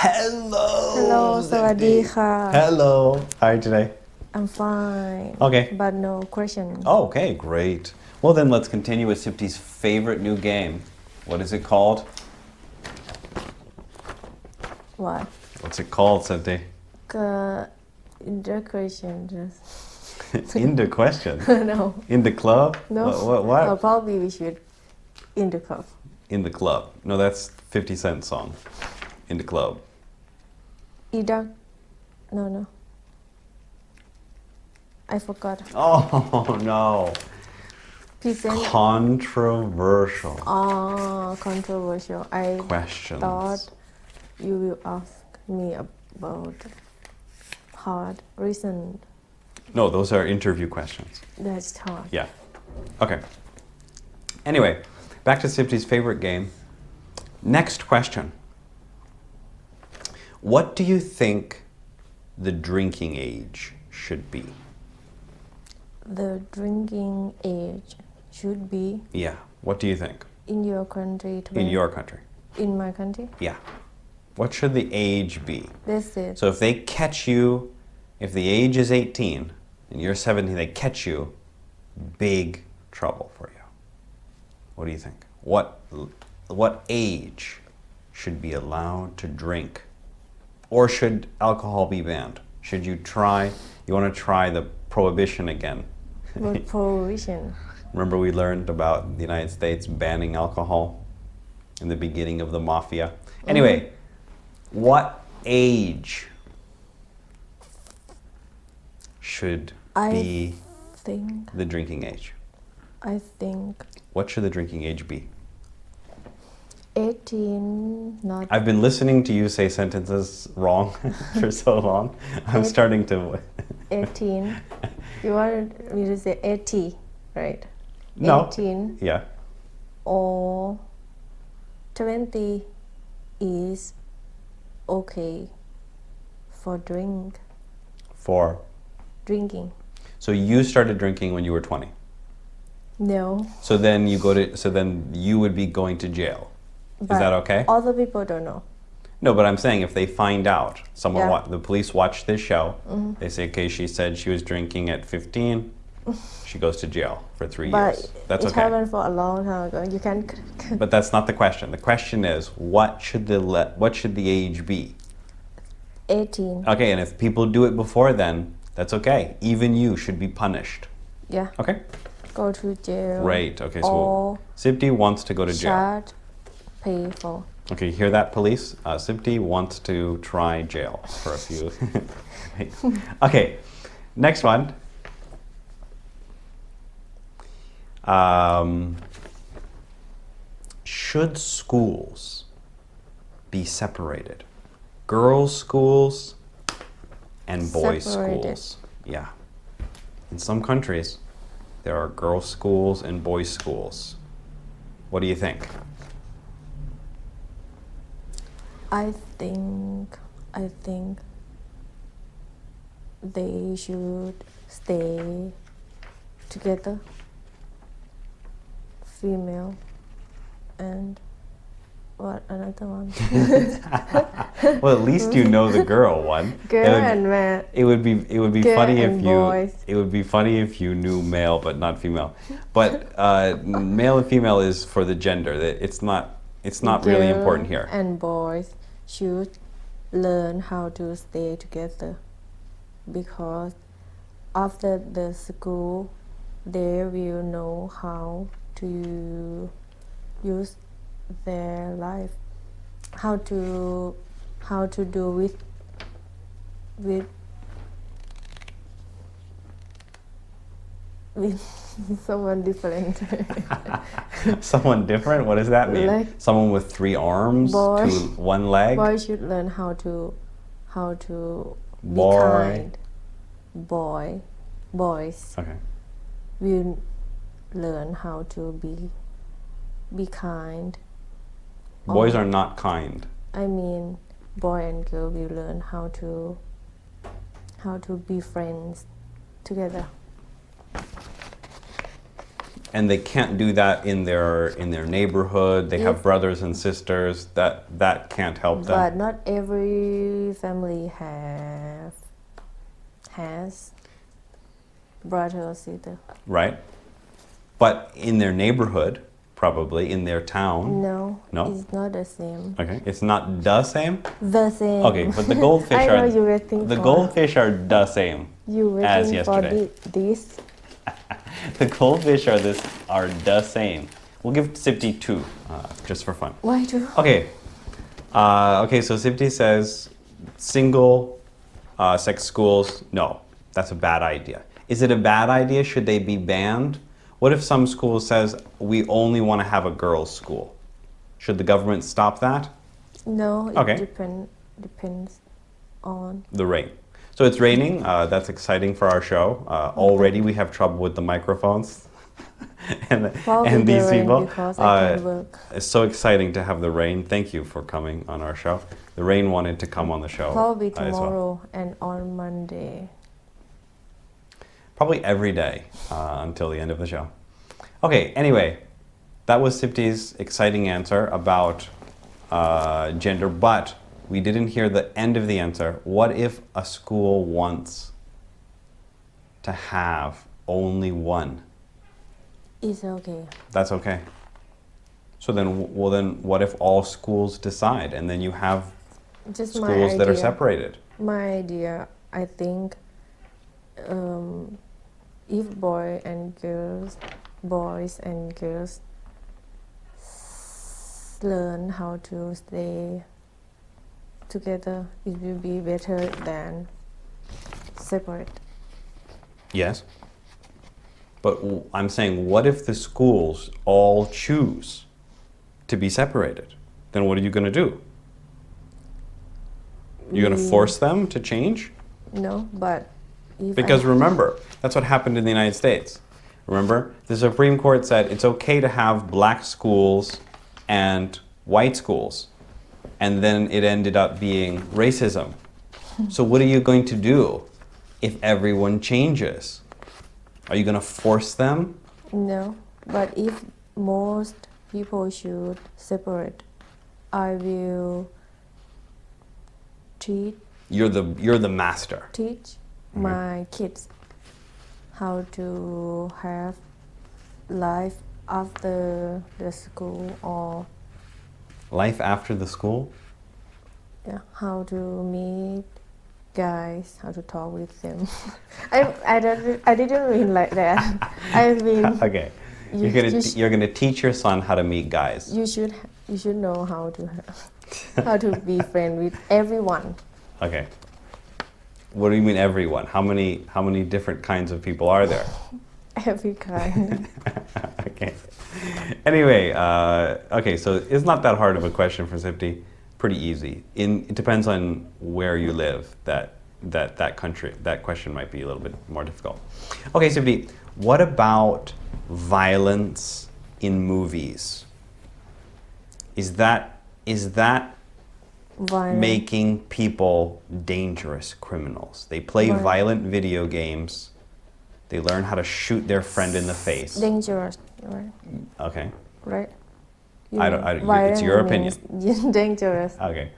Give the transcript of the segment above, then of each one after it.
Hello. Hello สวัสดีค่ะ Hello. How are you today? I'm fine. Okay. But no question. Okay, great. Well, then let's continue with Sipti's favorite new game. What is it called? What? What's it called, Sipti? The question just In the question. no. In the club? No. What? Oh, probably we should in the cup. In the club. No, that's 50 Cent song. In the club. Ida. No. I forgot. Oh, no. Present. Controversial Controversial. I questions. thought you will ask me about hard recent. No, those are interview questions. That's hard. Yeah. Okay. Anyway, back to Sipti's favorite game. Next question. What do you think the drinking age should be? The drinking age should be Yeah. What do you think? in your country. In your country. In my country. Yeah. What should the age be? That's it. So if they catch you, if the age is 18 and you're 17, they catch you, big trouble for you. What do you think? What age should be allowed to drink? Or should alcohol be banned? Should you want to try the prohibition again? What prohibition? Remember we learned about the United States banning alcohol in the beginning of the mafia? Anyway, what age should be Think. the drinking age? I think What should the drinking age be? 18. Not. I've been listening to you say sentences wrong for so long. I'm starting to... 18. You want me to say 80, right? No. 18 Yeah. or 20 is okay for drinking. So you started drinking when you were 20. No. So then you would be going to jail. Is But that okay? Other people don't know. No, but I'm saying if they find out, Yeah. the police watch this show, they say, okay, she said she was drinking at 15, she goes to jail for 3 But years. That's it okay. happened for a long time ago. You can. But that's not the question. The question is, what should the age be? 18. Okay, and if people do it before then, that's okay. Even you should be punished. Yeah. Okay? Go to jail. Great. Okay, so Or Sipti wants to go to jail. charge, pay for. Okay, you hear that, police? Sipti wants to try jail for a few. Okay, next one. Should schools be separated? Girls' schools and boys' Separated. schools. Yeah. In some countries, there are girls' schools and boys' schools. What do you think? I think they should stay together. Female and what another one? Well, at least you know the girl one. Girl and man. It would be Girl funny if and you boys. it would be funny if you knew male but not female. But male and female is for the gender. It's not really Girl important here. And boys should learn how to stay together because after the school they will know how to use their life, how to do with someone different. Someone different? What does that mean? Like Someone with 3 arms, boy- one leg? Boys should learn how to be Boy. kind. Boys Okay. will learn how to be kind. Boys are not kind. I mean, boy and girl will learn how to be friends together. and they can't do that in their neighborhood. They have brothers and sisters. That can't help them. But not every family has brother or sister. Right? But in their neighborhood, probably in their town. No, No? it's not the same. Okay, it's not the same. The same. Okay, but the goldfish I are know you waiting the for. goldfish are the same. You as waiting for yesterday. this? The goldfish are the same. We'll give Sipti 2 just for fun. Why do? Okay. Okay, so Sipti says single sex schools, no, that's a bad idea. Is it a bad idea? Should they be banned? What if some school says we only want to have a girls' school? Should the government stop that? No, it Okay. depends on. The rain. So it's raining. That's exciting for our show. Already we have trouble with the microphones Probably and the these rain people. because I can't work. It's so exciting to have the rain. Thank you for coming on our show. The rain wanted to come on the show. Probably as well. tomorrow and on Monday. Probably every day until the end of the show. Okay, anyway, that was Sipti's exciting answer about gender, but we didn't hear the end of the answer. What if a school wants to have only one? It's okay. That's okay. So then, well then, what if all schools decide and then you have Just my schools that are idea. separated? My idea, I think, if boys and girls learn how to stay together, it will be better than separate. Yes. But I'm saying, what if the schools all choose to be separated? Then what are you going to do? You're going to force them to change? No, but if Because remember, that's what happened in the United States. Remember, the Supreme Court said it's okay to have black schools and white schools. And then it ended up being racism. So what are you going to do if everyone changes? Are you going to force them? No, but if most people should separate, I will You're the master. teach my kids how to have life after the school or Life after the school? how to meet guys, how to talk with them. I didn't mean like that. I mean Okay. You- You're gonna teach your son how to meet guys. you should know how to be friend with everyone. Okay. What do you mean everyone? How many different kinds of people are there? Every kind. Okay. Anyway, okay, so it's not that hard of a question for Sipti. Pretty easy. It depends on where you live. That country, that question might be a little bit more difficult. Okay, Sipti, what about violence in movies? Is that Violent. making people dangerous criminals? They play Right. violent video games. They learn how to shoot their friend in the face. Dangerous, right? Okay. Right? It's your opinion. means dangerous Okay.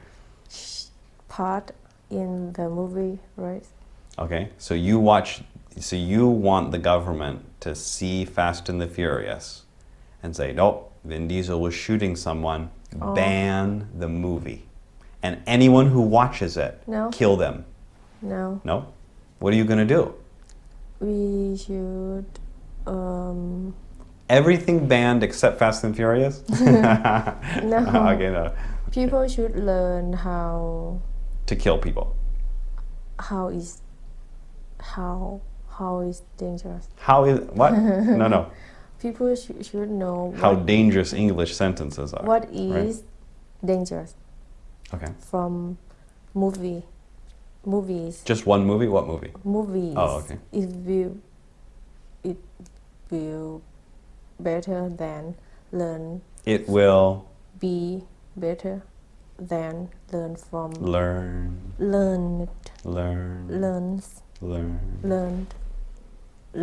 part in the movie, right? Okay. So you want the government to see Fast and the Furious and say, nope, Vin Diesel was shooting someone, ban the movie. And anyone who watches it, No. kill them. No, No? What are you going to do? we should Everything banned except Fast and Furious? No. Okay, no. People should learn how To kill people. is dangerous. How is, what? No. People should know How dangerous English sentences are. what right? is dangerous Okay. from movies. Just one movie? What movie? Movies. Oh, okay. It will better than learn. It will Be better than learn from learn, learned learn, learned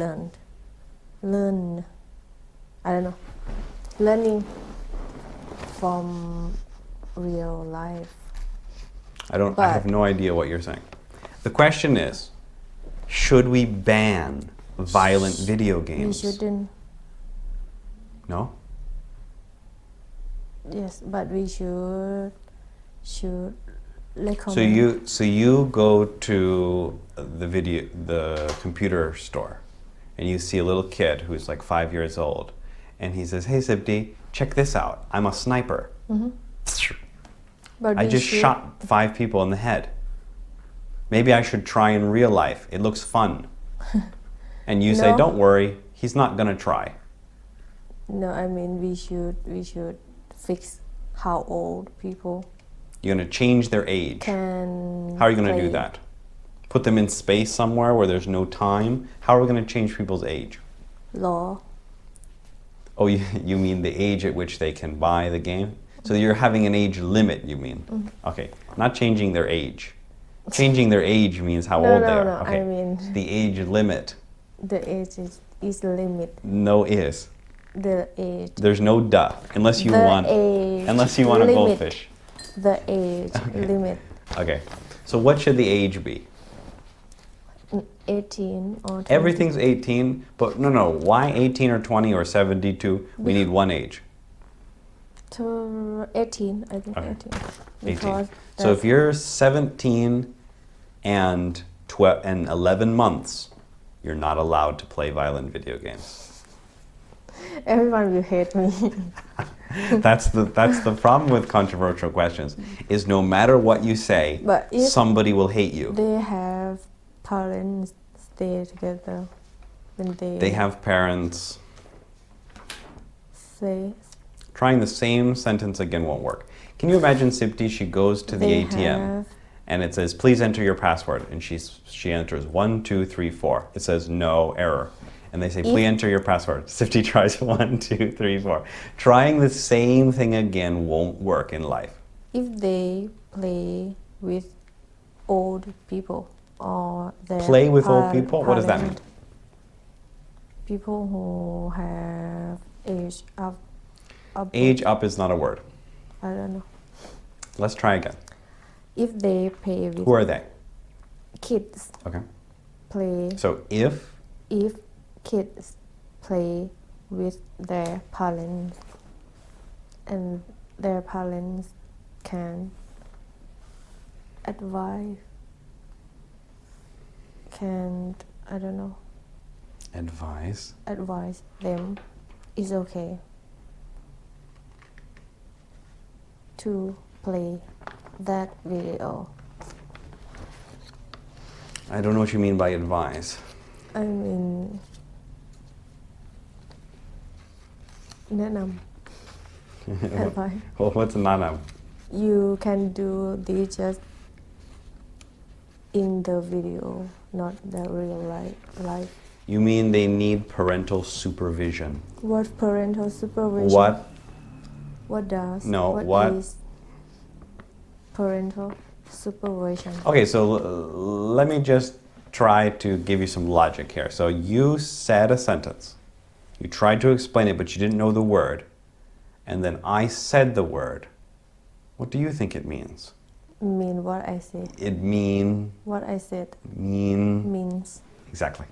learned learn I don't know, learning from real life. I have no idea what you're saying. The question is, should we ban violent video We games? shouldn't. No? Yes, but we should recommend. So you go to the computer store, and you see a little kid who's like 5 years old, and he says, "Hey Sipti, check this out. I'm a sniper. But I we just should- shot 5 people in the head. Maybe I should try in real life. It looks fun." And you say, No. "Don't worry, he's not gonna try." No, I mean we should fix how old people You're gonna change their age. can. How are you gonna do play. that? Put them in space somewhere where there's no time? How are we gonna change people's age? Law. Oh, you mean the age at which they can buy the game? So you're having an age limit, you mean? Okay, not changing their age. Changing their age means how old they are. No, Okay. I mean The age limit. the age is the limit. No is. The age. There's no duh. Unless you The want age a limit. goldfish. The age limit. Okay. So what should the age be? 18 or 20. Everything's 18, but no. Why 18 or 20 or 72? We need one age. To 18, I think Okay. 18. 18. Because So if you're 17 and 11 months, you're not allowed to play violent video games. everyone will hate me. That's the problem with controversial questions, is no matter what you say, But if somebody will hate you. they have parents stay together when They have parents. say Trying the same sentence again won't work. Can you imagine Sipti, she goes to the they ATM have and it says, "Please enter your password." And she enters 1, 2, 3, 4. It says no error. And they say, "Please enter your password." Sipti tries 1, 2, 3, 4. Trying the same thing again won't work in life. if they play with old people or their Play with old people? What does that mean? parent, people who have age up. Age up is not a word. I don't know. Let's try again. If they play with Who are they? kids Okay. play So if kids play with their parents and their parents can advise I don't know, advise them, is okay to play that video. I don't know what you mean by advise. I mean แนะนำ advice. Well, what's nana? You can do this just in the video, not the real life. You mean they need parental supervision? What parental supervision? What? What does? No, what? is parental supervision? Okay, so let me just try to give you some logic here. So you said a sentence. You tried to explain it, but you didn't know the word. And then I said the word. What do you think it means? Mean what I said. It What I said means. Exactly.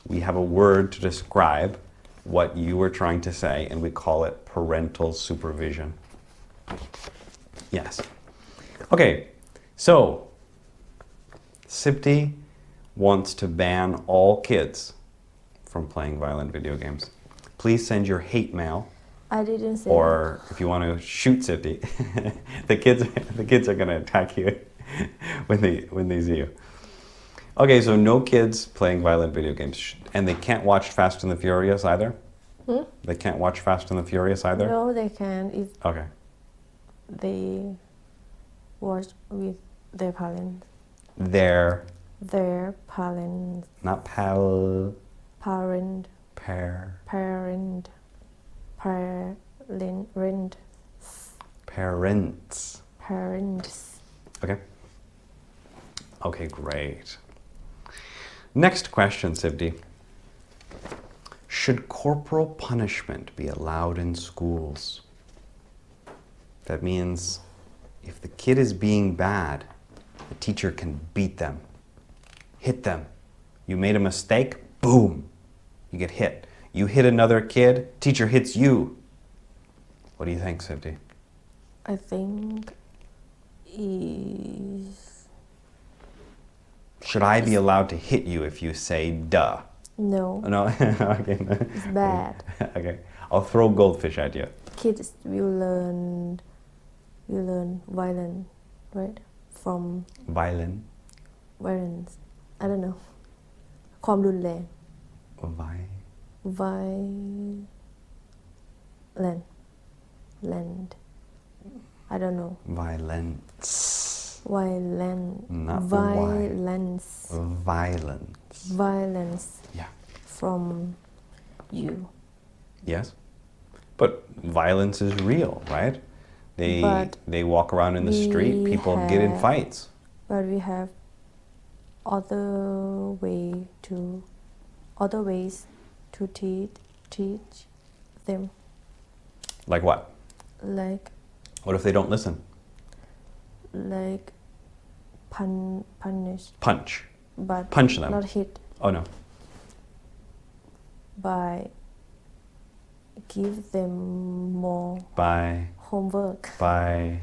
We have a word to describe what you were trying to say, and we call it parental supervision. Yes. Okay, so Sipti wants to ban all kids from playing violent video games. Please send your hate mail, I didn't say. or if you want to shoot Sipti, the kids are going to attack you when they see you. Okay, so no kids playing violent video games, and they can't watch Fast and the Furious either. They can't watch Fast and the Furious either. No, they can if Okay. they watch with their parents. Their Their parents. not pal Parent. pair Parent. Parent. parents. Parents. Okay. Okay, great. Next question, Sipti. should corporal punishment be allowed in schools? That means if the kid is being bad, the teacher can beat them, hit them. You made a mistake, boom, you get hit. You hit another kid, teacher hits you. What do you think, Sifty? I think is Should I be allowed to hit you if you say duh? no. No? Okay. It's bad. Okay. I'll throw goldfish at you. Kids will learn violence, right? From Violin. violence. I don't know. ความรุนแรง violent. Land. I don't know. Violence. Violent. Not the Y. Violence. Violence. Violence Yeah. from you. Yes. But violence is real, right? But They walk around in the street, we people get in have- fights. But we have other ways to teach them. Like what? Like What if they don't listen? punish, Punch. but Punch them. not hit. Oh no. By give them more By homework. By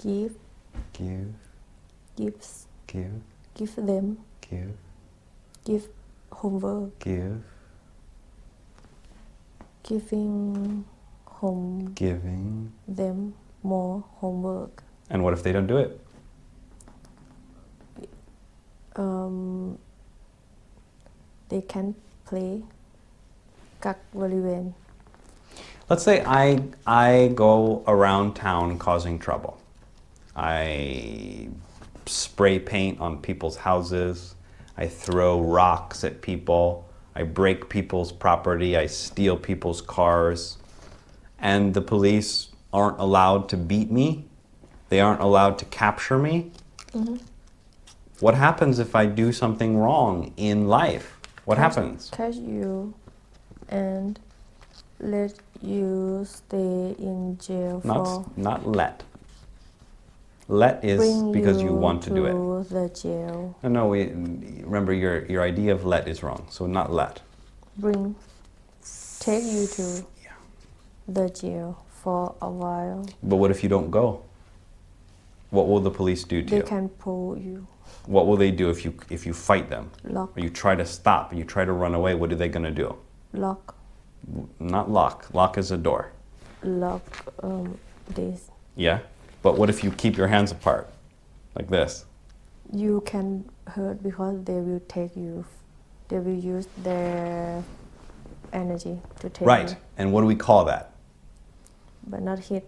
give them homework. Giving them more homework. And what if they don't do it? They can play กักบริเวณ Let's say I go around town causing trouble. I spray paint on people's houses. I throw rocks at people. I break people's property. I steal people's cars. And the police aren't allowed to beat me. They aren't allowed to capture me. What happens if I do something wrong in life? What happens? Catch you and let you stay in jail for Not let. Let is bring because you want to do it. to the jail. No, remember your idea of let is wrong. So not let. Take you to the jail for a while. But what if you don't go? What will the police do to They you? can pull you, What will they do if you fight them? lock, Or you try to stop and you try to run away, what are they going to do? lock, Not lock. Lock is a door. lock this. Yeah? But what if you keep your hands apart? Like this? You can hurt because they will take you. They will use their energy to take Right. you, And what do we call that? but not hit.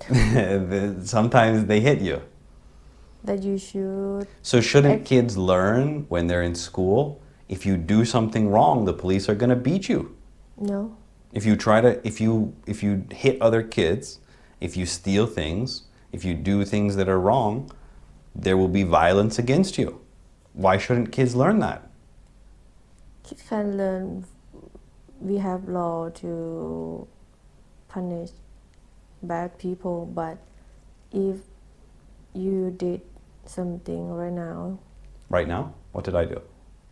Sometimes they hit you. That you should. So shouldn't kids learn when they're in school, if you do something wrong, the police are going to beat you? No. If you hit other kids, if you steal things, if you do things that are wrong, there will be violence against you. Why shouldn't kids learn that? Kids can learn. We have law to punish bad people, but if you did something right now, Right now? What did I do?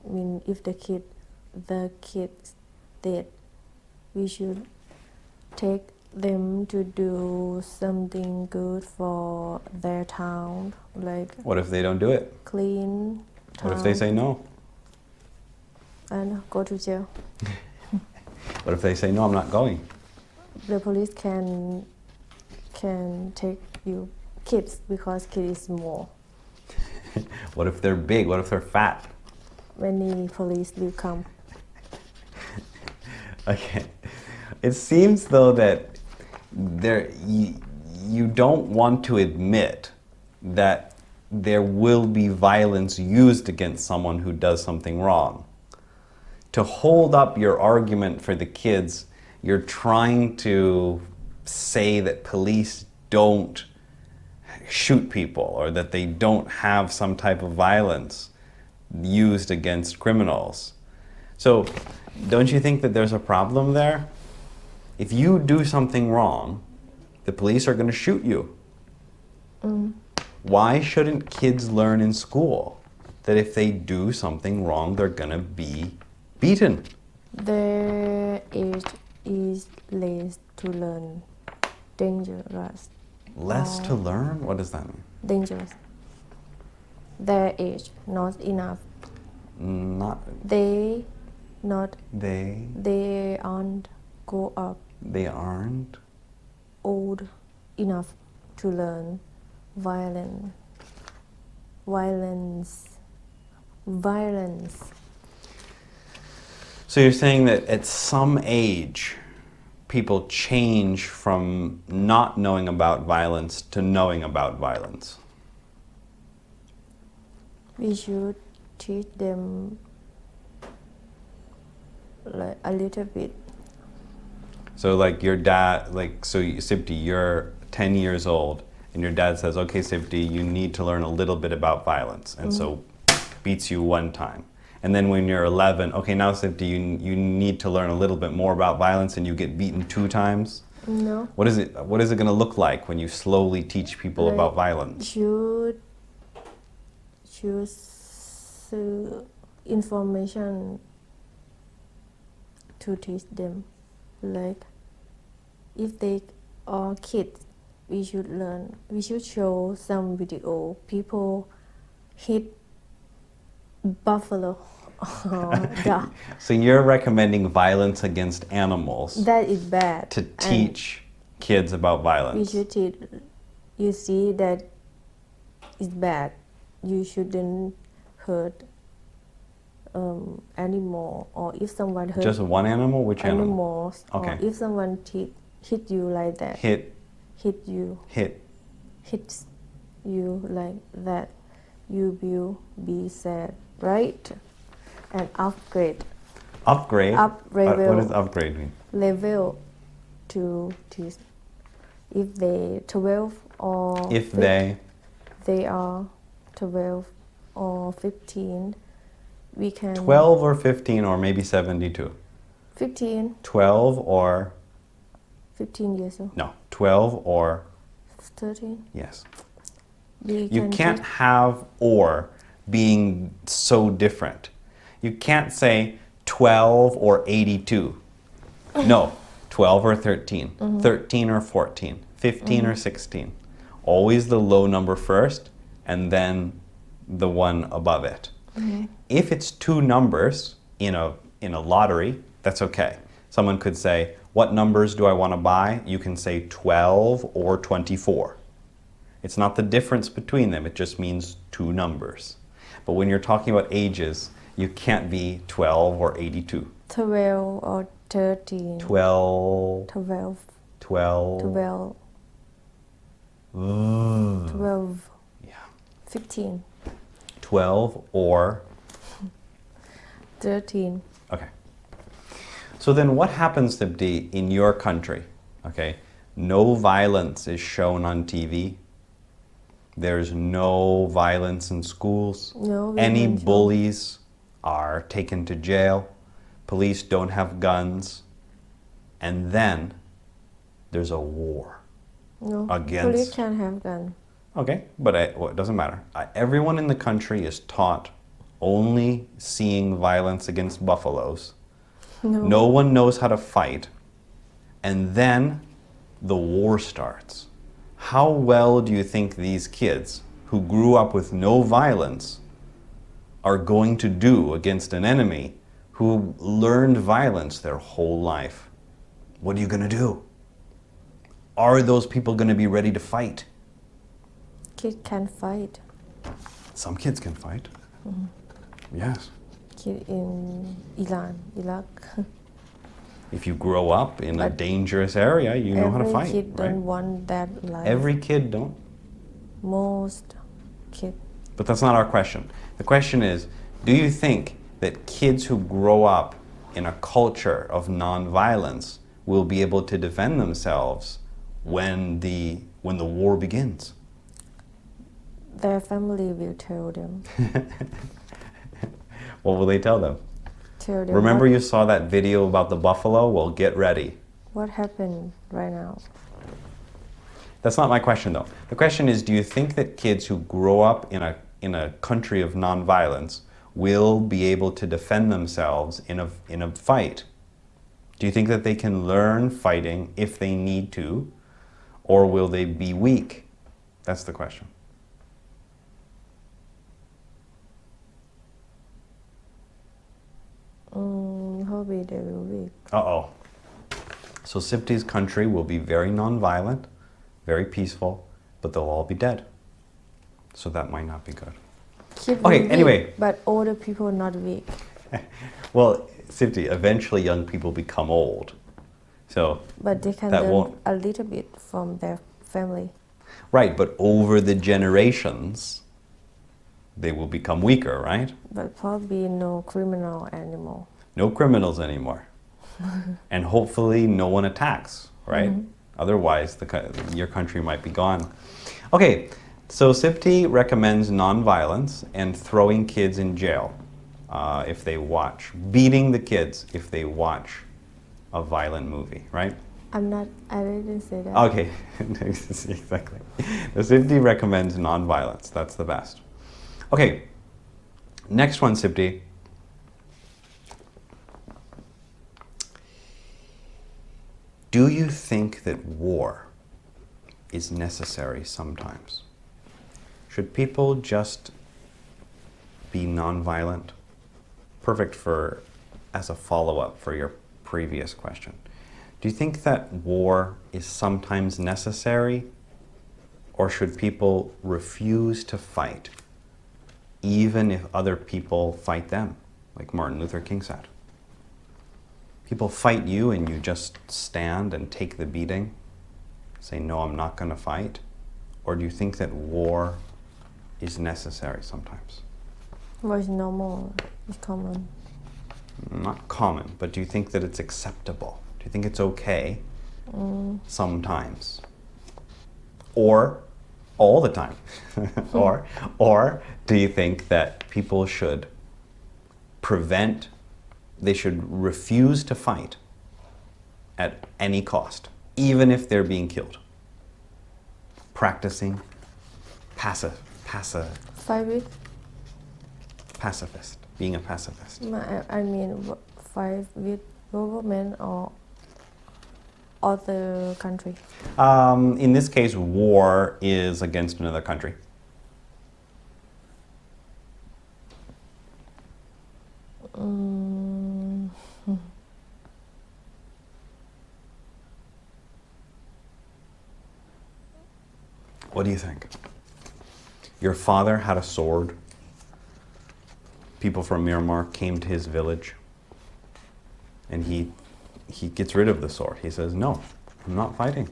I mean, if the kids did, we should take them to do something good for their town, like What if they don't do it? clean town. What if they say no? And go to jail. What if they say no, I'm not going? The police can take you kids because kid is small. What if they're big? What if they're fat? Many police will come. Okay. It seems though that you don't want to admit that there will be violence used against someone who does something wrong. To hold up your argument for the kids, you're trying to say that police don't shoot people or that they don't have some type of violence used against criminals. So, don't you think that there's a problem there? If you do something wrong, the police are going to shoot you. Why shouldn't kids learn in school that if they do something wrong, they're going to be beaten? Their age is less to learn. Dangerous. Less to learn? What does that mean? Dangerous. Their age not enough. Not They not. they. They aren't grow up They aren't. old enough to learn violence. So you're saying that at some age, people change from not knowing about violence to knowing about violence. We should teach them like a little bit. So like your dad, Sipti, you're 10 years old and your dad says, okay, Sipti, you need to learn a little bit about violence. And so beats you one time. And then when you're 11, okay, now Sipti, you need to learn a little bit more about violence and you get beaten 2 times. No. What is it going to look like when you slowly teach people Like, about violence? Should choose information to teach them. Like if they are kids, we should show some video people hit buffalo or duck. So you're recommending violence against animals That is bad. to teach kids about We violence. should teach. You see that is bad. You shouldn't hurt animal, or if someone hurt Just one animal? Which animal? animals, Okay. or if someone hit you like that, Hit. hits you like that, you will be sad, right? And upgrade Upgrade? Up level. What does upgrade mean? level to teach. If they 12 or If they are 12 or 15, we can 12 or 15 or maybe 72. 15 or 15 years old, no, 12 or 13. yes. We You can can't teach- have or being so different. You can't say 12 or 82. No, 12 or 13, 13 or 14, 15 or 16. Always the low number first and then the one above it. If it's two numbers in a lottery, that's okay. Someone could say, what numbers do I want to buy? You can say 12 or 24. It's not the difference between them, it just means two numbers. But when you're talking about ages, you can't be 12 or 82. 12 or 13. 12, 12. 12. 12. Ooh. 12. Yeah. 15. 12 or 13. okay. So then what happens, Sibdi, in your country? Okay, no violence is shown on TV. There's no violence in schools. No Any violence. bullies are taken to jail. Police don't have guns. And then there's a war. No. Against- Police can have gun. Okay, but it doesn't matter. Everyone in the country is taught only seeing violence against buffaloes. No. No one knows how to fight. And then the war starts. How well do you think these kids who grew up with no violence are going to do against an enemy who learned violence their whole life? What are you going to do? Are those people going to be ready to fight? Kid can fight. Some kids can fight. Yes. Kid in Iran, Iraq. If you grow up in a But dangerous area, you know how to Every fight, kid right? don't want that life. Every kid don't. Most kid. But that's not our question. The question is, do you think that kids who grow up in a culture of nonviolence will be able to defend themselves when the war begins? Their family will tell them. What will they tell them? tell them Remember you saw that video about the buffalo? Well, get ready. what happened right now. That's not my question though. The question is, do you think that kids who grow up in a country of nonviolence will be able to defend themselves in a fight? Do you think that they can learn fighting if they need to, or will they be weak? That's the question. Probably they will weak. Uh-oh. So Sipti's country will be very nonviolent, very peaceful, but they'll all be dead. So that might not be good. Kid Okay, will weak, anyway. but older people not weak. Well, Sipti, eventually young people become old. So But they can that learn won't... a little bit from their family. Right, but over the generations, they will become weaker, right? But probably no criminal anymore. No criminals anymore. And hopefully no one attacks, right? Otherwise, your country might be gone. Okay, so Sipti recommends nonviolence and throwing kids in jail if they watch, beating the kids if they watch a violent movie, right? I didn't say that. Okay, exactly. So Sipti recommends nonviolence. That's the best. Okay, next one, Sipti. Do you think that war is necessary sometimes? Should people just be nonviolent? Perfect as a follow-up for your previous question. Do you think that war is sometimes necessary, or should people refuse to fight even if other people fight them, like Martin Luther King said? People fight you and you just stand and take the beating, say, no, I'm not going to fight? Or do you think that war is necessary sometimes? War is normal. It's common. Not common, but do you think that it's acceptable? Do you think it's okay sometimes? Or all the time? or do you think that people should they should refuse to fight at any cost, even if they're being killed? Practicing Fight with? Pacifist, being a pacifist. I mean, fight with government or other country. In this case, war is against another country. What do you think? Your father had a sword. People from Myanmar came to his village, and he gets rid of the sword. He says, no, I'm not fighting.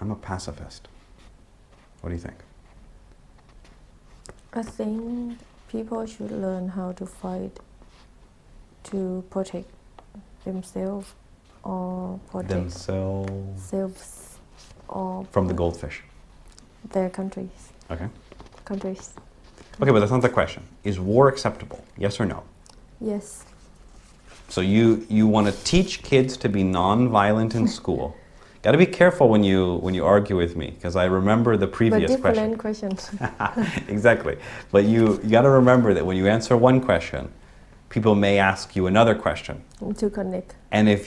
I'm a pacifist. What do you think? I think people should learn how to fight to protect themselves or protect themselves or from the goldfish. Their countries. Okay. Countries. Okay, but that's not the question. Is war acceptable? Yes or no? Yes. So you want to teach kids to be non-violent in school. Got to be careful when you argue with me, because I remember the previous but different questions. Exactly. But you got to remember that when you answer one question, people may ask you another question. To connect. And if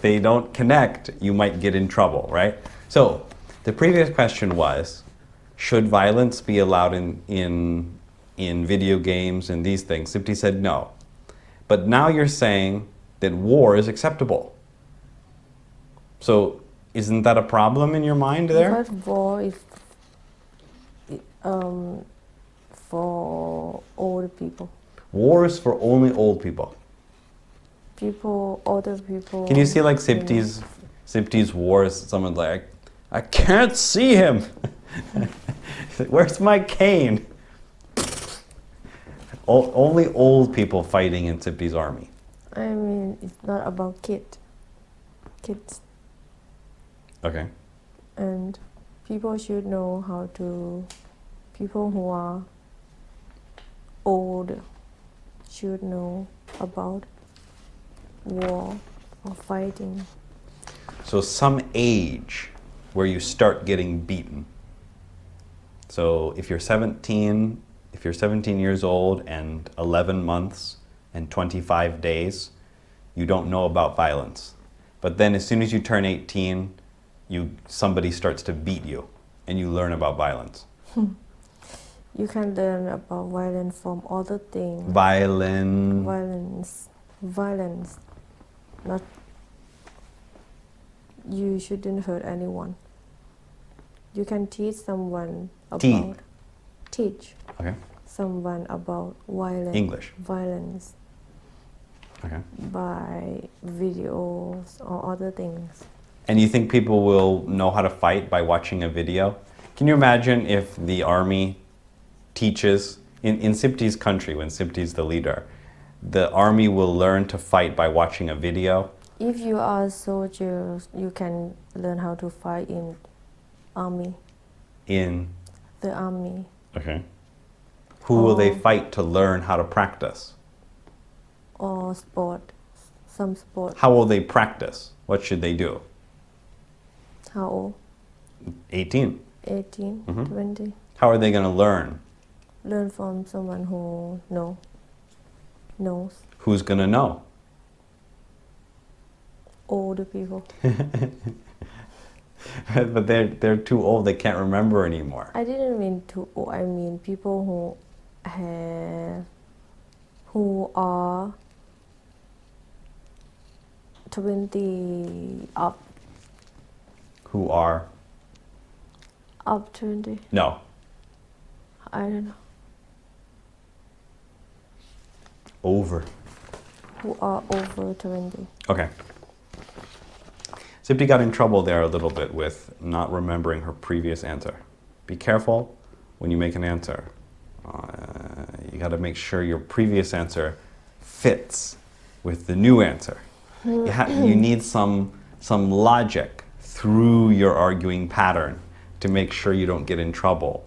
they don't connect, you might get in trouble, right? So the previous question was, should violence be allowed in video games and these things? Sipti said no. But now you're saying that war is acceptable. So isn't that a problem in your mind there? Because war is for old people. War is for only old people. Older people. Can you see like Sipti's war is someone like, I can't see him. Where's my cane? Only old people fighting in Sipti's army. I mean, it's not about kids. Okay. And people should know how to, people who are old should know about war or fighting. So some age where you start getting beaten. So if you're 17 years old and 11 months and 25 days, you don't know about violence. But then as soon as you turn 18, somebody starts to beat you and you learn about violence. You can learn about violence from other things. Violence. Not. You shouldn't hurt anyone. You can teach someone about. Teach. Okay. Someone about violence. English. Violence. Okay. By videos or other things. And you think people will know how to fight by watching a video? Can you imagine if the army teaches, in Sipti's country, when Sipti's the leader, the army will learn to fight by watching a video? If you are soldiers, you can learn how to fight in army. In? The army. Okay. Who will they fight to learn how to practice? Or sport. Some sport. How will they practice? What should they do? How old? 18. 18, 20. How are they going to learn? Learn from someone who knows. Who's going to know? Older people. But they're too old, they can't remember anymore. I didn't mean too old. I mean people who are 20 up. Who are? Up 20. No. I don't know. Over. Who are over 20. Okay. Sipti got in trouble there a little bit with not remembering her previous answer. Be careful when you make an answer. You got to make sure your previous answer fits with the new answer. You need some logic through your arguing pattern to make sure you don't get in trouble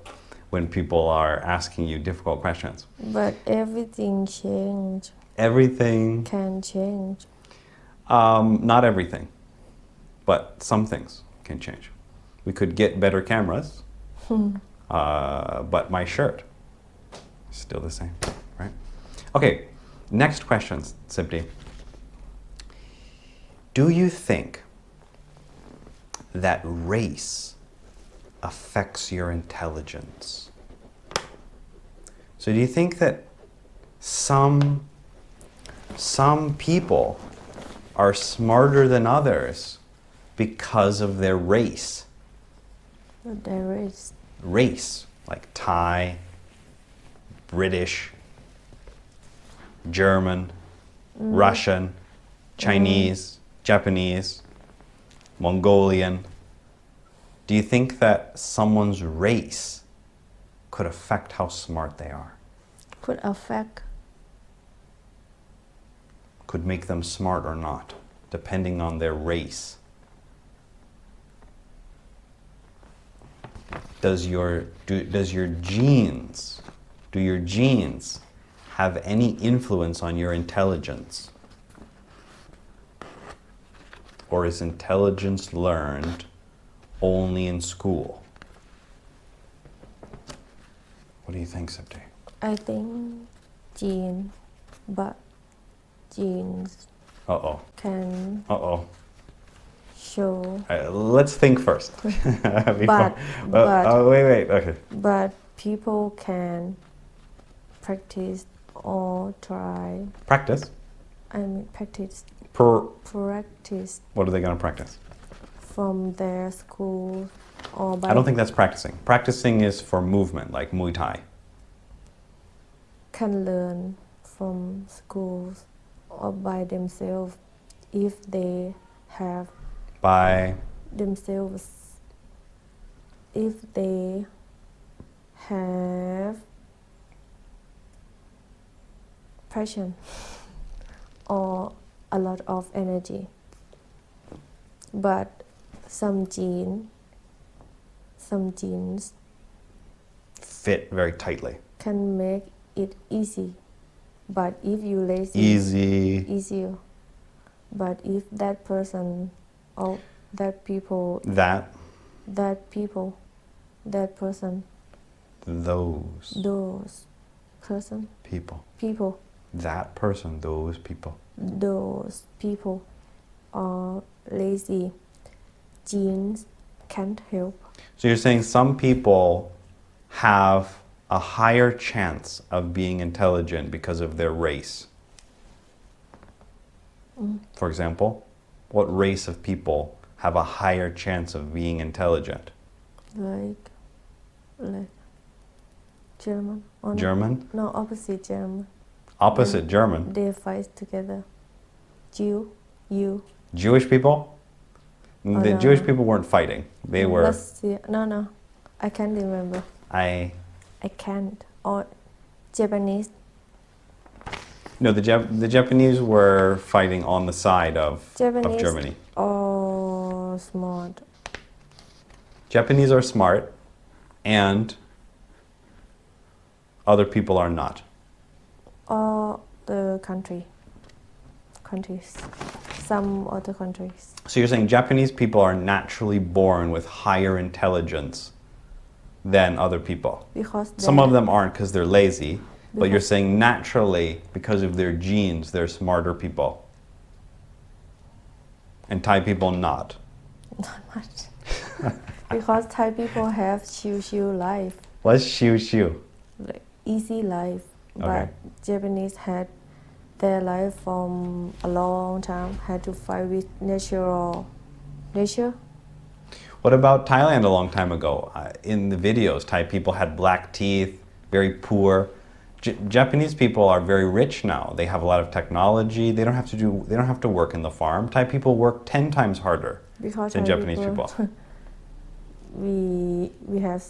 when people are asking you difficult questions. But everything change. Everything? Can change. Not everything, but some things can change. We could get better cameras, but my shirt is still the same, right? Okay, next question, Sipti. Do you think that race affects your intelligence? So do you think that some people are smarter than others because of their race? What their race? Race, like Thai, British, German, Russian, Chinese, Japanese, Mongolian. Do you think that someone's race could affect how smart they are? Could affect. Could make them smart or not, depending on their race. Do your genes have any influence on your intelligence? Or is intelligence learned only in school? What do you think, Sipti? I think genes can show. Let's think first. But wait. Okay. But people can practice or try. Practice? I mean practice. Practice. What are they going to practice? From their school or by. I don't think that's practicing. Practicing is for movement, like Muay Thai. Can learn from schools or by themselves if they have. By themselves. If they have passion or a lot of energy. But some genes fit very tightly. Can make it easy but if you lazy, easy. easier. But if that person or that people, That, that person, those person, people. people, That person, those people are lazy. Genes can't help. So you're saying some people have a higher chance of being intelligent because of their race. For example, what race of people have a higher chance of being intelligent? Like German. Or German? No, opposite German. Opposite German? They fight together. You. Jewish people? The no. Jewish people weren't fighting. They were... Russia. No. I can't remember. I can't. Or Japanese. No, the Japanese were fighting on the side of Germany. Or smart. Japanese are smart and other people are not. Or the countries. Some other countries. So you're saying Japanese people are naturally born with higher intelligence than other people. Because Some of them aren't because they're lazy, but you're saying naturally, because of their genes, they're smarter people. And Thai people not. Not much. Because Thai people have chill life. What's shiu? Like easy life. Okay. But Japanese had their life from a long time, had to fight with nature. What about Thailand a long time ago? In the videos, Thai people had black teeth, very poor. Japanese people are very rich now. They have a lot of technology. They don't have to work in the farm. Thai people work 10 times harder Because than Thai Japanese people. we have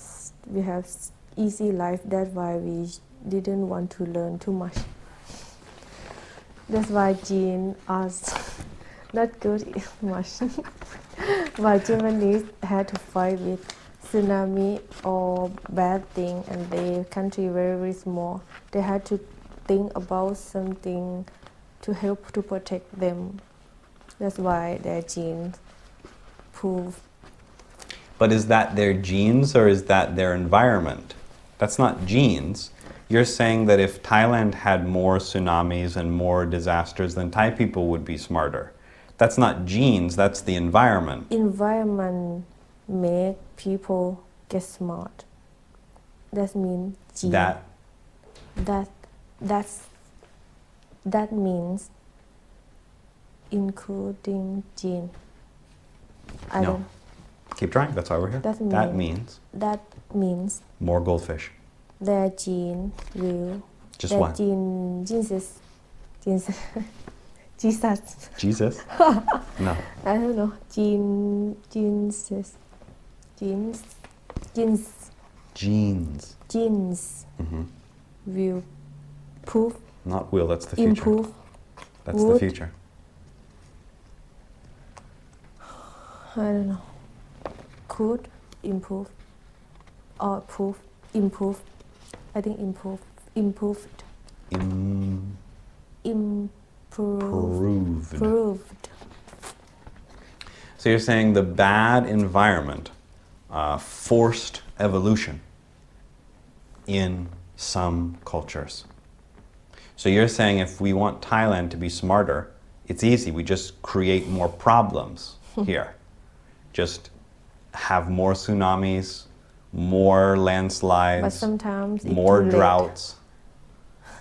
easy life. That's why we didn't want to learn too much. That's why genes are not good much. Why Japanese had to fight with tsunami or bad thing, and their country very small. They had to think about something to help to protect them. That's why their genes prove. But is that their genes or is that their environment? That's not genes. You're saying that if Thailand had more tsunamis and more disasters, then Thai people would be smarter. That's not genes, that's the environment. Environment make people get smart. That means gene. That means including gene. No. Keep trying, that's why we're here. That means more goldfish. Their gene will. Just their one. Jesus. Jesus? No. I don't know. Genes will prove. Not will, that's the future. Improve. That's the future. I don't know. Could improve or prove. Improve. I think improved. Improved. So you're saying the bad environment forced evolution in some cultures. So you're saying if we want Thailand to be smarter, it's easy. We just create more problems here. Just have more tsunamis, more landslides, but sometimes more droughts,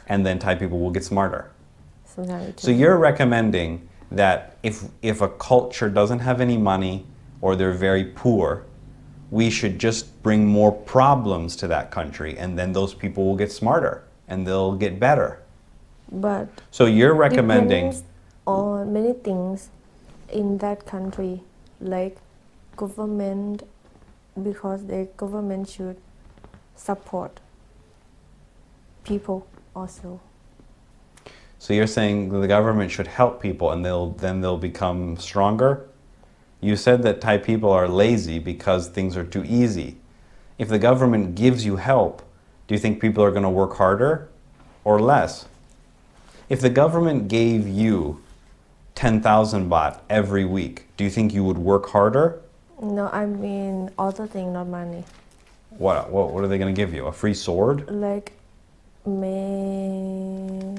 and then Thai people will get smarter. So you're recommending that if a culture doesn't have any money or they're very poor, we should just bring more problems to that country, and then those people will get smarter and they'll get better. But so you're recommending on many things in that country, like government, because the government should support people also. So you're saying the government should help people and they'll become stronger? You said that Thai people are lazy because things are too easy. If the government gives you help, do you think people are going to work harder or less? If the government gave you 10,000 baht every week, do you think you would work harder? No, I mean other thing, not money. What are they going to give you? A free sword? Like, may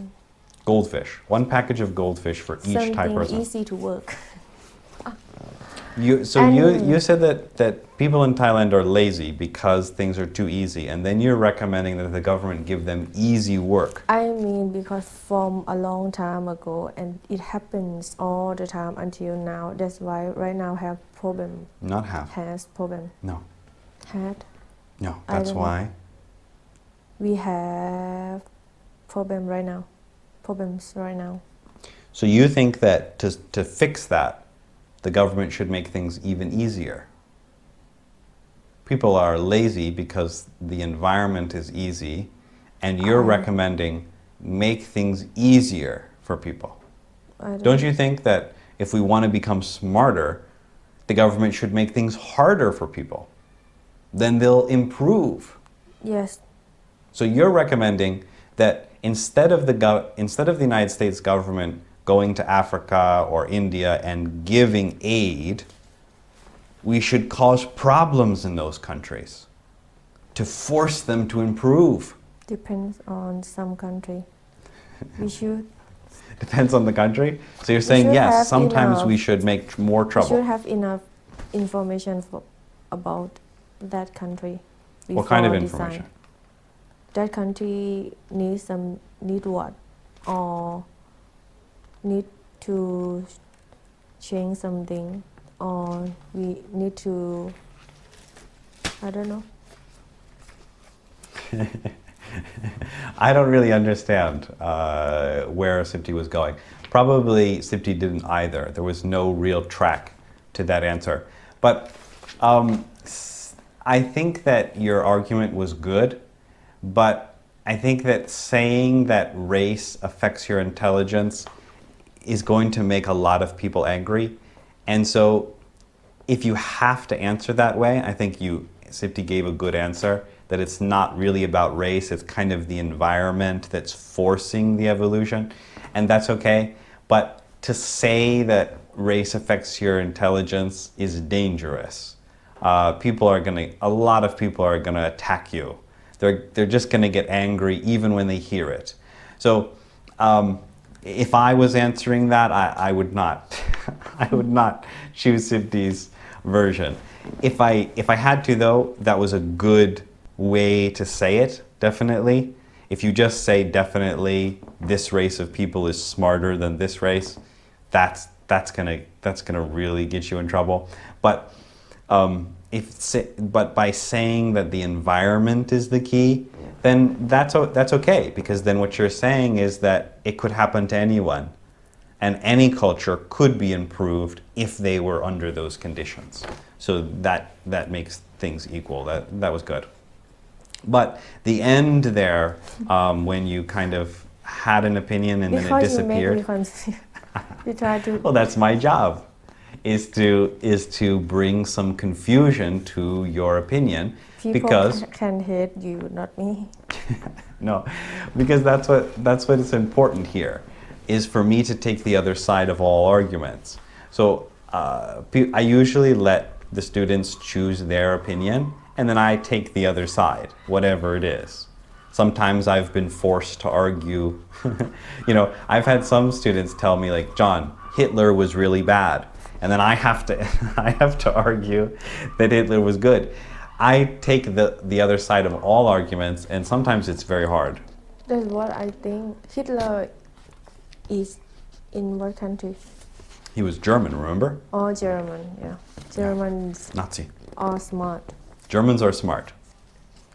Goldfish. One package of goldfish for each Thai something person. easy to work. You said that people in Thailand are lazy because things are too easy, and then you're recommending that the government give them easy work. I mean because from a long time ago, and it happens all the time until now. That's why right now have problem. Not have. Has problem. No. Had. No. I That's don't know. why. We have problem right now. Problems right now. So you think that to fix that, the government should make things even easier. People are lazy because the environment is easy, and you're recommending make things easier for people. Don't you think that if we want to become smarter, the government should make things harder for people? Then they'll improve. Yes. So you're recommending that instead of the United States government going to Africa or India and giving aid, we should cause problems in those countries to force them to improve. Depends on some country. We should. Depends on the country? So you're saying, yes, sometimes we should make more trouble. We should have enough information about that country. What kind of before information? decide. That country need what? Or need to change something, or we need to, I don't know. I don't really understand where Sipti was going. Probably Sipti didn't either. There was no real track to that answer. But I think that your argument was good, but I think that saying that race affects your intelligence is going to make a lot of people angry. And so if you have to answer that way, I think Sipti gave a good answer, that it's not really about race, it's kind of the environment that's forcing the evolution, and that's okay. But to say that race affects your intelligence is dangerous. A lot of people are gonna attack you. They're just gonna get angry even when they hear it. So if I was answering that, I would not choose Sipti's version. If I had to though, that was a good way to say it, definitely. If you just say definitely this race of people is smarter than this race, that's gonna really get you in trouble. But but by saying that the environment is the key, then that's okay, because then what you're saying is that it could happen to anyone, and any culture could be improved if they were under those conditions. So that makes things equal. That was good. But the end there, when you kind of had an opinion and then it disappeared. Because you make me confused. You try to. Well, that's my job, is to bring some confusion to your opinion. People can hate you, not me. No, because that's what is important here, is for me to take the other side of all arguments. So I usually let the students choose their opinion, and then I take the other side, whatever it is. Sometimes I've been forced to argue. I've had some students tell me, like, John, Hitler was really bad, and then I have to argue that Hitler was good. I take the other side of all arguments, and sometimes it's very hard. That's what I think. Hitler is in what country? He was German, remember? Oh, German, yeah. Germans Nazi. are smart. Germans are smart.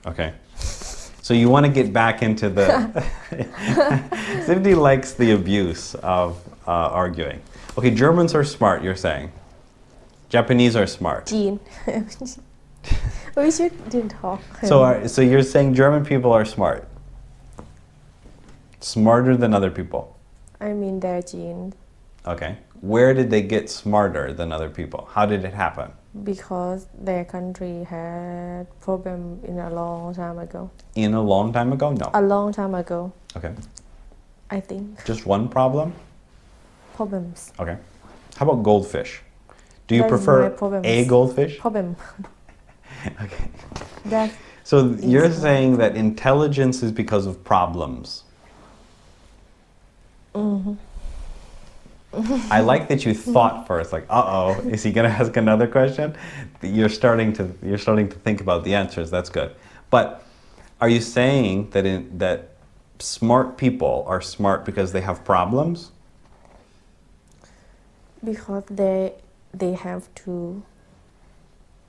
Okay. So you want to get back into the... Sipti likes the abuse of arguing. Okay, Germans are smart, you're saying. Japanese are smart. Gene. We didn't talk. So you're saying German people are smart? Smarter than other people? I mean their genes. Okay. Where did they get smarter than other people? How did it happen? Because their country had problem in a long time ago. In a long time ago? No. A long time ago. Okay. I think Just one problem? problems. Okay. How about goldfish? Do you That is prefer my problems. a goldfish? Problem. Okay. That So you're my saying that intelligence is because of problems. I like that you thought first, like, uh-oh, is he going to ask another question? You're starting to think about the answers. That's good. But are you saying that smart people are smart because they have problems? because they have to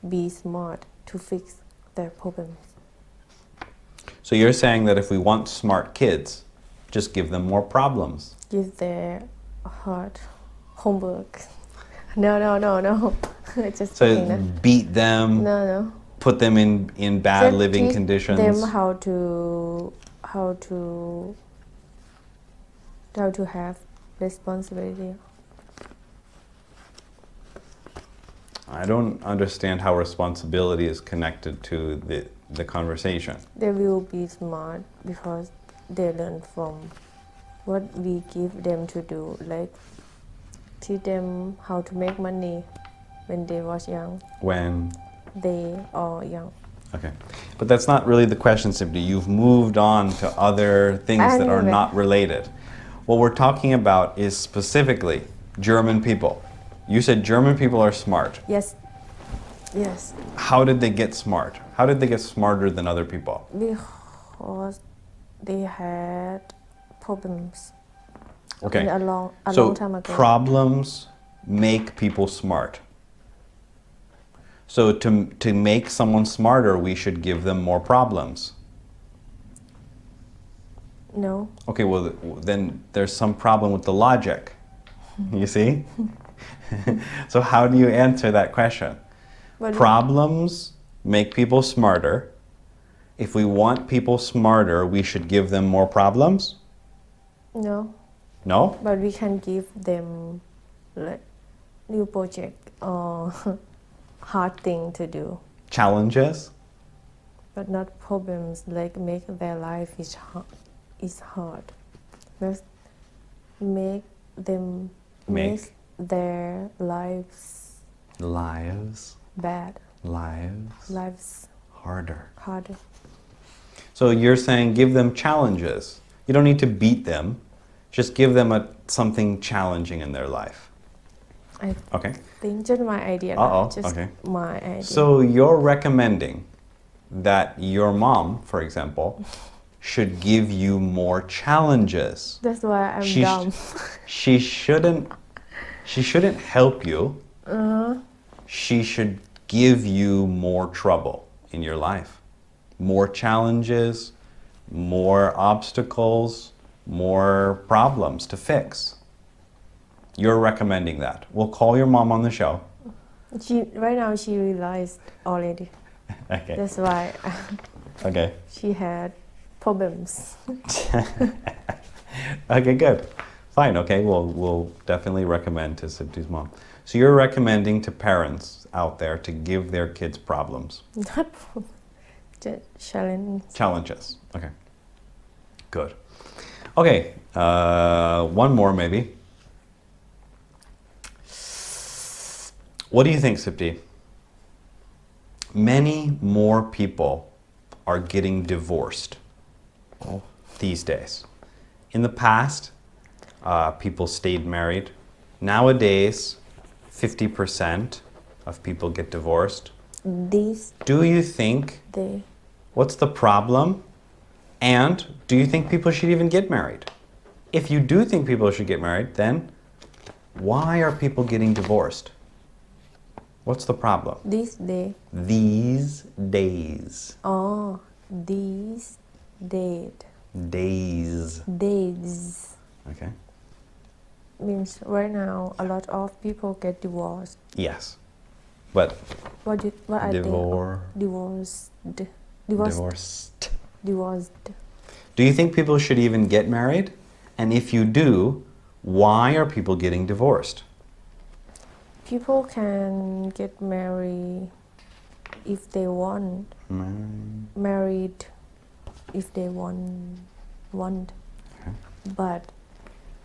be smart to fix their problems. So you're saying that if we want smart kids, just give them more problems. Give their hard homework. No. Just So kidding, no. beat them, No. put them in bad Just living teach conditions. them how to have responsibility. I don't understand how responsibility is connected to the conversation. They will be smart because they learn from what we give them to do, like teach them how to make money when they was young. When? They are young. Okay. But that's not really the question, Sibdi. You've moved on to other things that are Anyway. not related. What we're talking about is specifically German people. You said German people are smart. Yes. How did they get smart? How did they get smarter than other people? Because they had problems. Okay. In a long So time ago. problems make people smart. So to make someone smarter, we should give them more problems. No. Okay, well then there's some problem with the logic. You see? So how do you answer that question? But Problems make people smarter. If we want people smarter, we should give them more problems? no. No? But we can give them like new project or hard thing to do, Challenges? but not problems like make their life is hard. Just make them Make their lives lives lives harder. harder. So you're saying give them challenges. You don't need to beat them. Just give them something challenging in their life. I Okay. think just my idea. Uh-oh, Just okay. my idea. So you're recommending that your mom, for example, should give you more challenges. That's why I'm She dumb. She shouldn't help you. She should give you more trouble in your life. More challenges, more obstacles, more problems to fix. You're recommending that. We'll call your mom on the show. Right now she realized already. Okay. That's why Okay. she had problems. Okay, good. Fine, okay, we'll definitely recommend to Sibti's mom. So you're recommending to parents out there to give their kids problems. Not problems, just challenge. Challenges. Okay. Good. Okay, one more maybe. What do you think, Sibti? Many more people are getting divorced these days. In the past, people stayed married. Nowadays, 50% of people get divorced. Do you think, what's the problem? And do you think people should even get married? If you do think people should get married, then why are people getting divorced? What's the problem? These days. These days. Oh, these days. Days. Okay. Means right now a lot of people get divorced. Yes. But What I think? Divorced. Do you think people should even get married? And if you do, why are people getting divorced? People can get married if they want. Married if they want. but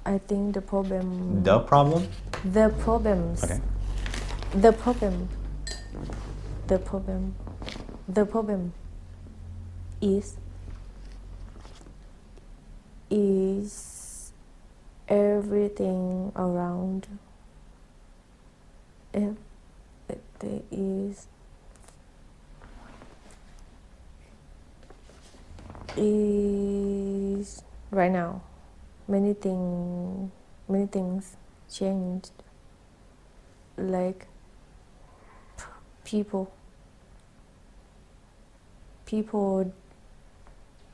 I think the problem The problem? the problems Okay. the problem the problem the problem is everything around there is right now many things changed like people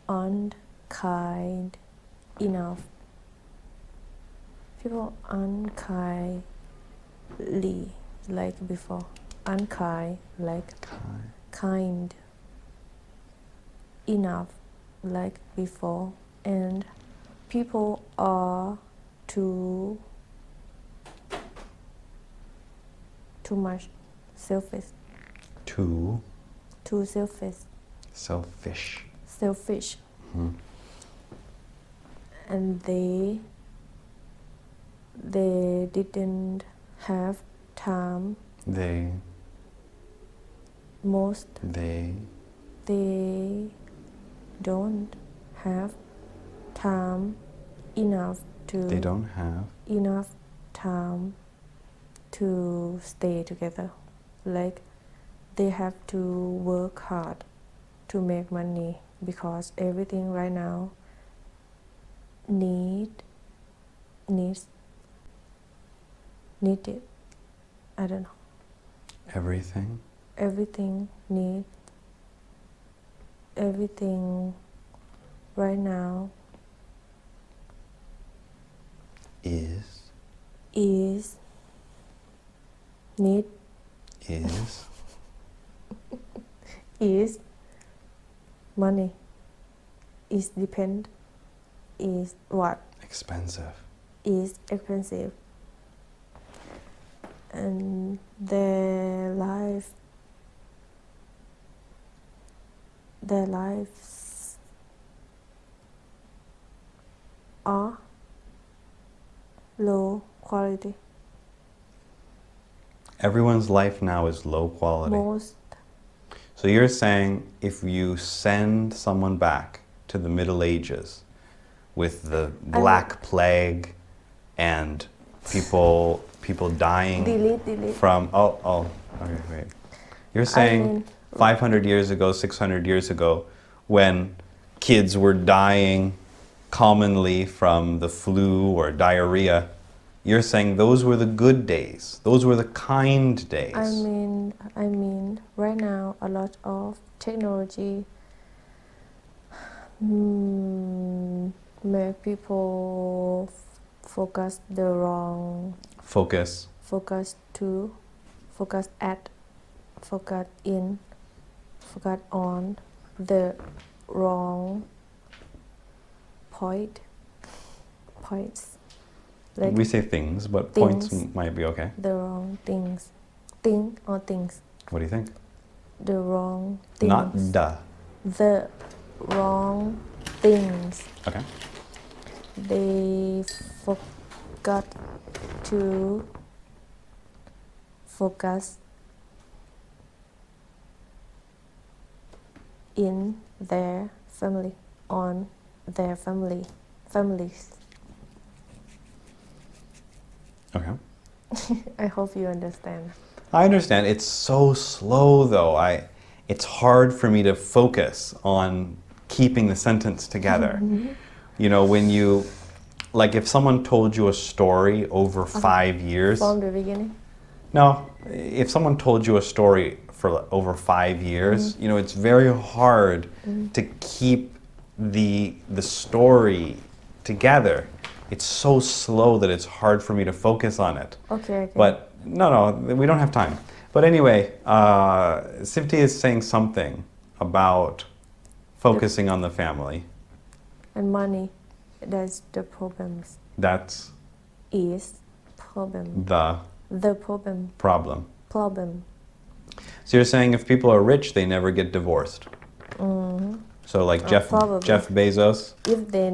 aren't kind enough people aren't kindly like before aren't like kind enough like before and people are too much selfish Too selfish and they didn't have time They don't have time enough they don't have enough time to stay together like they have to work hard to make money because everything right now needs it I don't know everything need everything right now is need is money is depend is what expensive is expensive and their lives are low quality Everyone's life now is low quality. most So you're saying if you send someone back to the Middle Ages with the Black Plague and people dying delete from okay, wait. You're saying 500 years ago, 600 years ago, when kids were dying commonly from the flu or diarrhea, you're saying those were the good days. Those were the kind days. I mean right now a lot of technology make people focus the wrong Focus on the wrong points like We say things, but points might be okay. the wrong things What do you think? the wrong things Not the wrong things Okay. they forgot to focus in their family on their families Okay. I hope you understand I understand. It's so slow though. It's hard for me to focus on keeping the sentence together. You know, when you like if someone told you a story over 5 years. from the beginning No, if someone told you a story for over 5 years, you know, it's very hard to keep the story together. It's so slow that it's hard for me to focus on it. okay But no, we don't have time. But anyway, Sifty is saying something about focusing on the family. and money that's the problems That's is problem the problem problem. So you're saying if people are rich, they never get divorced. So like probably. Jeff Bezos. if they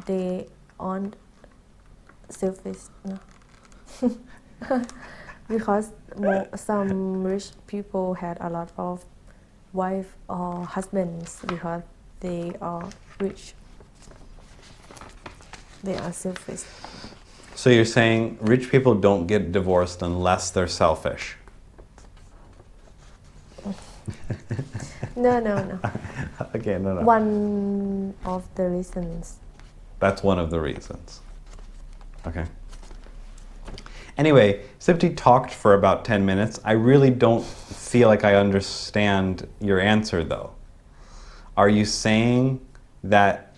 they aren't selfish, no. Because some rich people had a lot of wife or husbands because they are rich. They are selfish. So you're saying rich people don't get divorced unless they're selfish. No. Okay, no. One of the reasons. That's one of the reasons. Okay. Anyway, Sipti talked for about 10 minutes. I really don't feel like I understand your answer, though. Are you saying that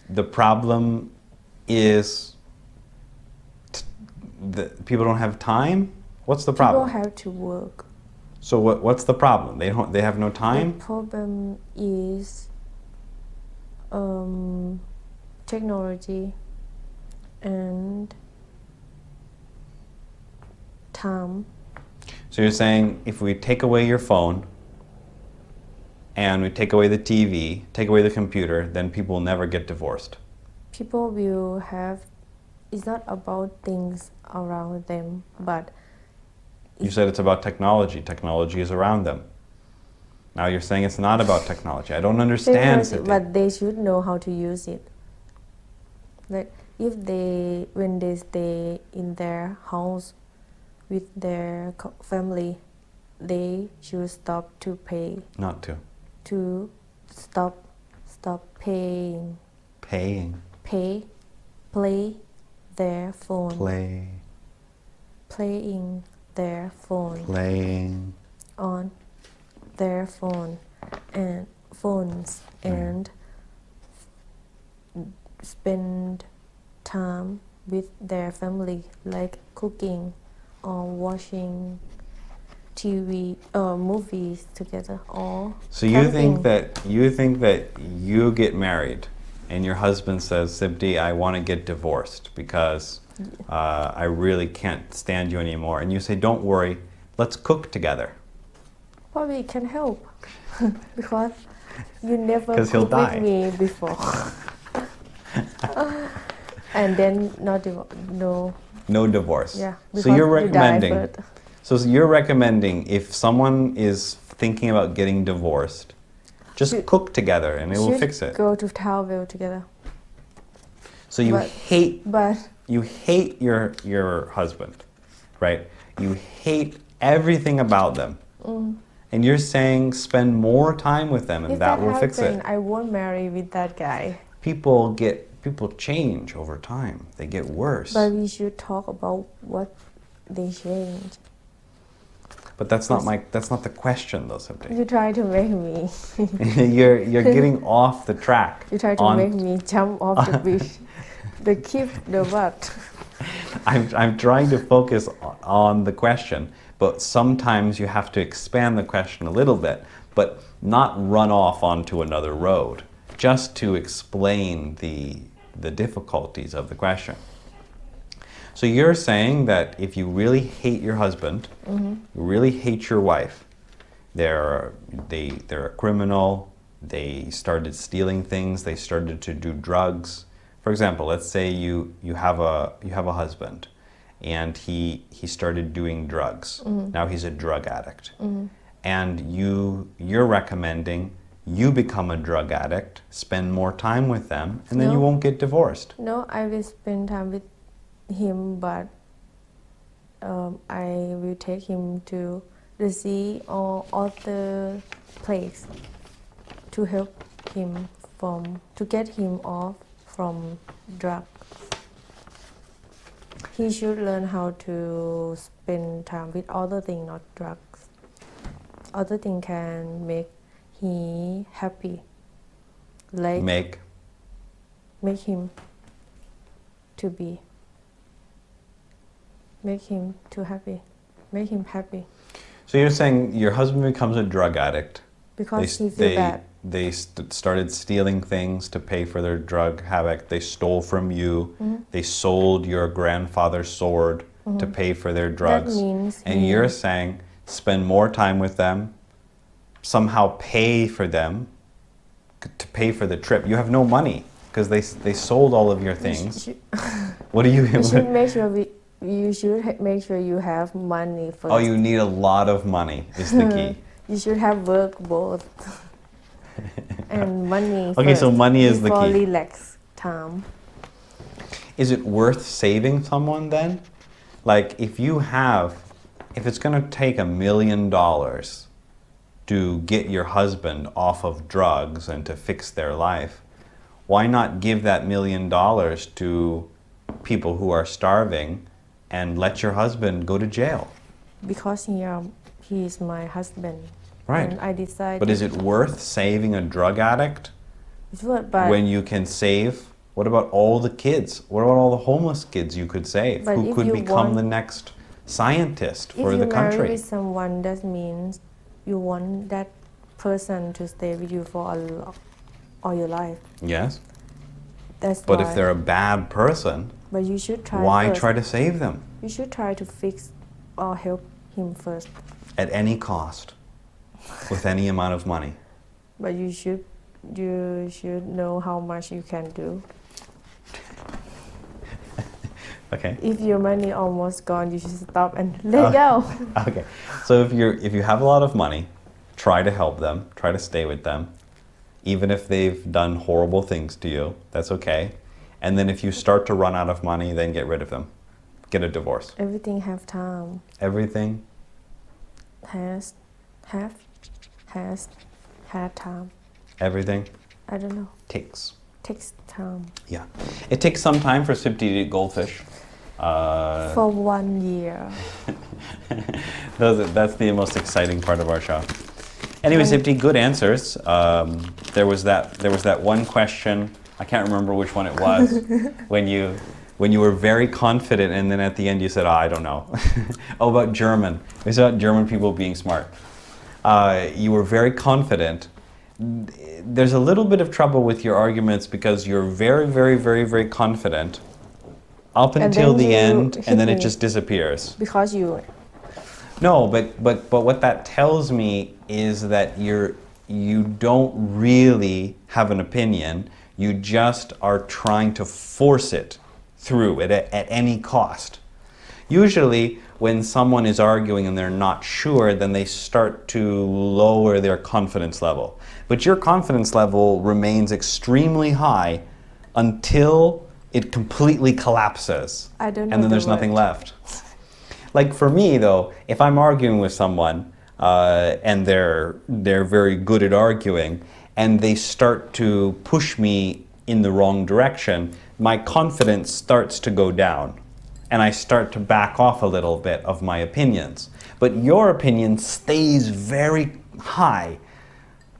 the problem is that people don't have time? What's the problem? People have to work. So what's the problem? They have no time? The problem is technology and time. So you're saying if we take away your phone and we take away the TV, take away the computer, then people will never get divorced. People will have, it's not about things around them, but You said it's about technology. Technology is around them. Now you're saying it's not about technology. I don't understand. But they should know how to use it. Like when they stay in their house with their family, they should stop to pay. Not to. To stop paying. Paying. Play their phone. Playing their phone. Playing. On their phone and phones and spend time with their family, like cooking or watching TV or movies together or So you think that you get married and your husband says, Sibdi, I want to get divorced because I really can't stand you anymore. And you say, don't worry, let's cook together. But we can help because you never Because he'll cooked die. with me before. And then No divorce. Yeah. So you're because you die recommending. first. So you're recommending if someone is thinking about getting divorced, just cook together and it will Should fix it. Go to travel together. So you But hate your husband, right? You hate everything about them. And you're saying spend more time with them and if that will fix it. I won't marry with that guy. People change over time. They get worse. But we should talk about what they change. But that's not the question though, Sibdi. You try to make me. You're getting off the track. You try to make me jump off the bridge. The keep the what? I'm trying to focus on the question, but sometimes you have to expand the question a little bit, but not run off onto another road, just to explain the difficulties of the question. So you're saying that if you really hate your husband, you really hate your wife, they're a criminal, they started stealing things, they started to do drugs. For example, let's say you have a husband and he started doing drugs. Now he's a drug addict. And you're recommending you become a drug addict, spend more time with them, and then you won't get divorced. No, I will spend time with him, but I will take him to the sea or other place to help him to get him off from drugs. He should learn how to spend time with other things, not drugs. Other things can make he happy. Like Make him to be. Make him too happy. Make him happy. So you're saying your husband becomes a drug addict. Because he feels bad. They started stealing things to pay for their drug habit. They stole from you. They sold your grandfather's sword to pay for their drugs. That means and you're saying spend more time with them, somehow pay for them to pay for the trip. You have no money. because they sold all of your things. What do you? You should make sure you have money first. Oh, you need a lot of money is the key. You should have work both and money. Okay, first so money is the before key. relax time. Is it worth saving someone then? Like if it's going to take $1 million to get your husband off of drugs and to fix their life, why not give that $1 million to people who are starving and let your husband go to jail? Because he is my husband. Right. And I decided. But is it worth saving a drug addict It's worth, but when you can save? What about all the kids? What about all the homeless kids you could save But who if could you become want- the next scientist if for you the marry country? with someone, that means you want that person to stay with you for all your life. Yes. That's But why. if they're a bad person, But you should try. why first. try to save them You should try to fix or help him first. at any cost with any amount of money? But you should know how much you can do. Okay. If your money almost gone, you should stop and let go. Okay. So if you have a lot of money, try to help them, try to stay with them, even if they've done horrible things to you. That's okay. And then if you start to run out of money, then get rid of them. Get a divorce. Everything have time. Everything had time. Everything I don't know. takes time. Yeah. It takes some time for Sipti to eat goldfish. For 1 year. That's the most exciting part of our show. Anyway, Sipti, good answers. There was that one question, I can't remember which one it was, when you were very confident and then at the end you said, I don't know. Oh, about German. It was about German people being smart. You were very confident. There's a little bit of trouble with your arguments because you're very, very, very, very confident up until then the you end, hit and then it me. just disappears. Because you. No, but what that tells me is that you don't really have an opinion. You just are trying to force it through at any cost. Usually, when someone is arguing and they're not sure, then they start to lower their confidence level. But your confidence level remains extremely high until it completely collapses. I don't know and then the there's nothing word. left. Like for me though, if I'm arguing with someone and they're very good at arguing and they start to push me in the wrong direction, my confidence starts to go down and I start to back off a little bit of my opinions. But your opinion stays very high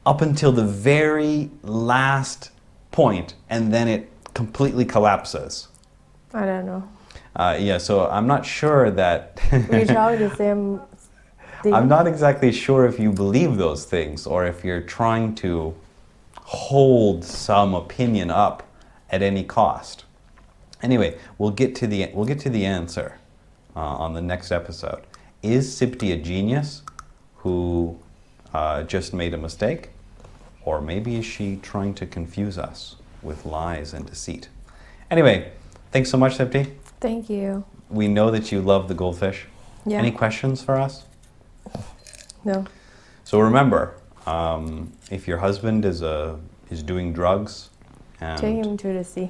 up until the very last point and then it completely collapses. I don't know. Yeah, so I'm not sure that We talk the same thing. I'm not exactly sure if you believe those things or if you're trying to hold some opinion up at any cost. Anyway, we'll get to the answer on the next episode. Is Sipti a genius who just made a mistake? Or maybe is she trying to confuse us with lies and deceit? Anyway, thanks so much, Sipti. Thank you. We know that you love the goldfish. Yeah. Any questions for us? No. So remember, if your husband is doing drugs Take and him to the sea.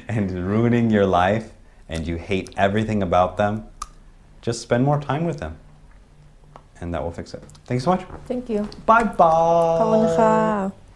and ruining your life and you hate everything about them, just spend more time with them. And that will fix it. Thanks so much. Thank you. Bye bye. ขอบคุณค่ะ